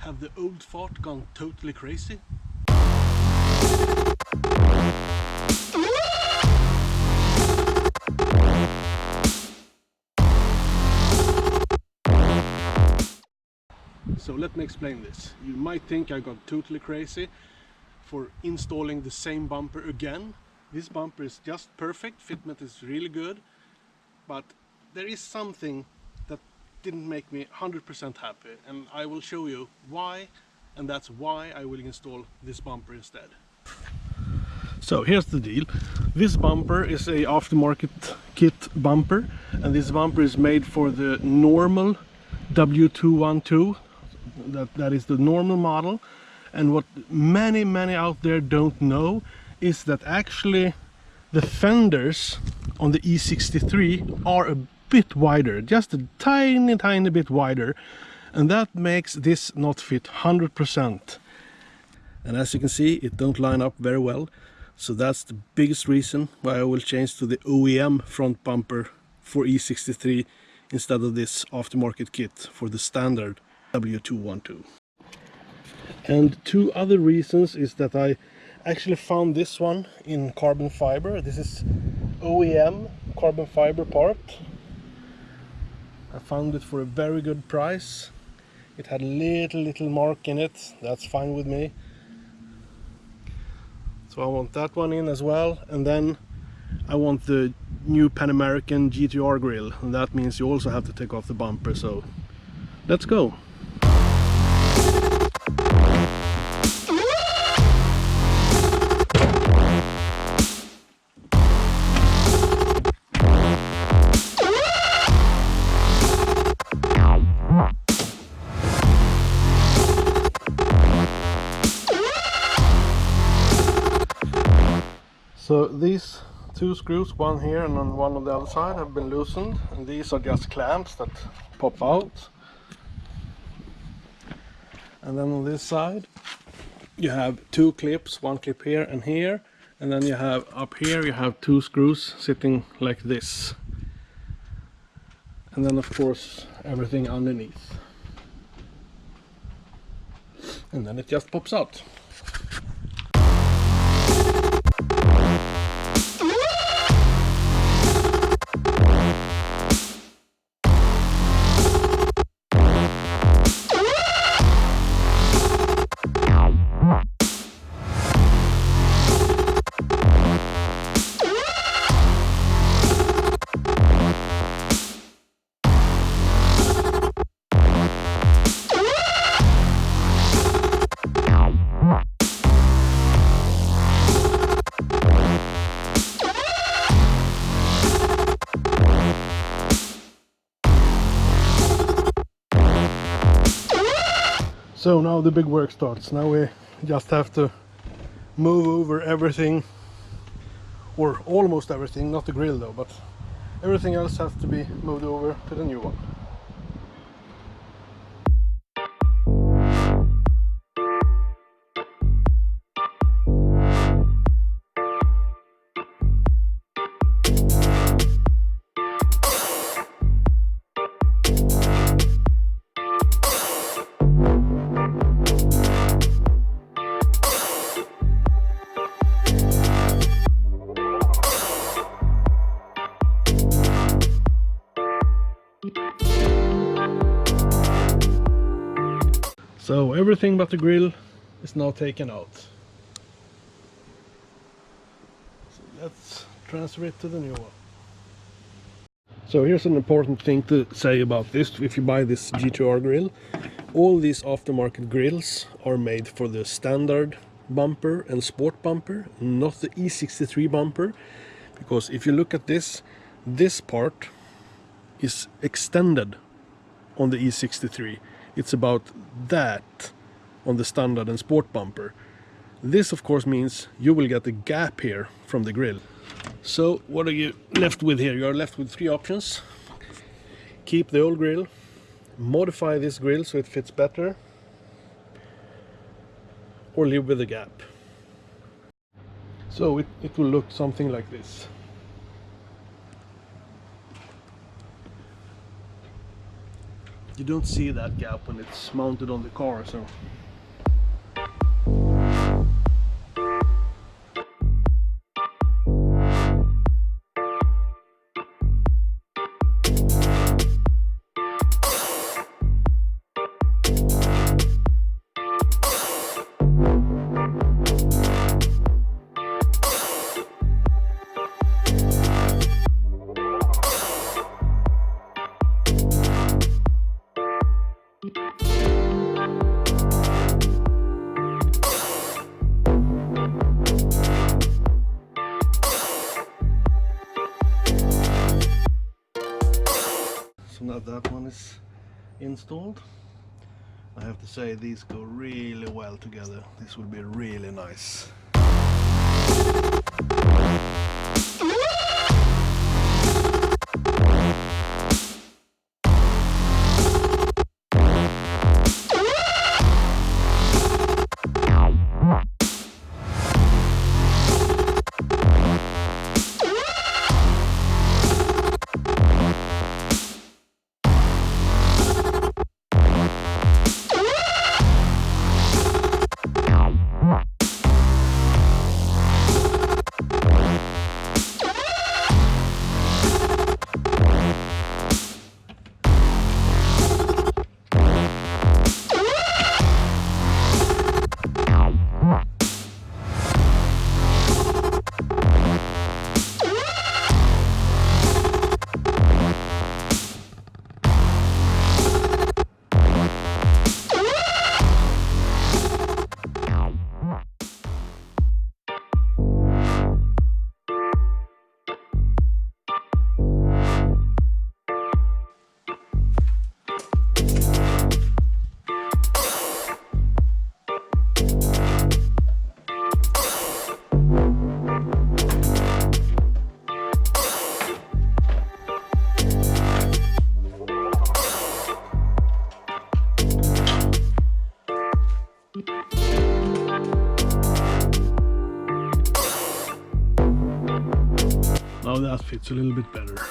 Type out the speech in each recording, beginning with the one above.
Have the old fart gone totally crazy? So let me explain this. You might think I got totally crazy for installing the same bumper again. This bumper is just perfect, fitment is really good, but there is something that didn't make me 100% happy, and I will show you why, and that's why I will install this bumper instead. So here's the deal. This bumper is a aftermarket kit bumper, and this bumper is made for the normal W212. That is the normal model. And what many out there don't know is that actually the fenders on the E63 are a bit wider, just a tiny bit wider, and that makes this not fit 100%. And as you can see, it don't line up very well, so that's the biggest reason why I will change to the OEM front bumper for E63 instead of this aftermarket kit for the standard W212. And two other reasons is that I actually found this one in carbon fiber. This is OEM carbon fiber part. I found it for a very good price. It had a little mark in it. That's fine with me. So I want that one in as well. And then I want the new Panamerican GT-R grill. And that means you also have to take off the bumper. So let's go. So these two screws, one here and then one on the other side, have been loosened, and these are just clamps that pop out. And then on this side you have two clips, one clip here and here, and then you have up here you have two screws sitting like this, and then of course everything underneath, and then it just pops out. So now the big work starts. Now we just have to move over everything, or almost everything, not the grill though, but everything else has to be moved over to the new one. So everything but the grill is now taken out. So let's transfer it to the new one. So here's an important thing to say about this. If you buy this GT-R grill, all these aftermarket grills are made for the standard bumper and sport bumper, not the E63 bumper. Because if you look at this part is extended on the E63. It's about that on the standard and sport bumper. This of course means you will get a gap here from the grill. So what are you left with here? You are left with three options. Keep the old grill, modify this grill so it fits better, or live with a gap. So it will look something like this. you don't see that gap when it's mounted on the car, so. So now that one is installed. I have to say these go really well together. This will be really nice. Now that fits a little bit better.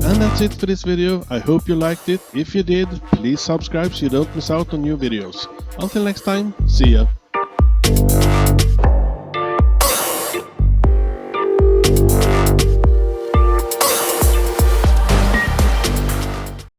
And that's it for this video. I hope you liked it. If you did, please subscribe so you don't miss out on new videos. Until next time, see ya!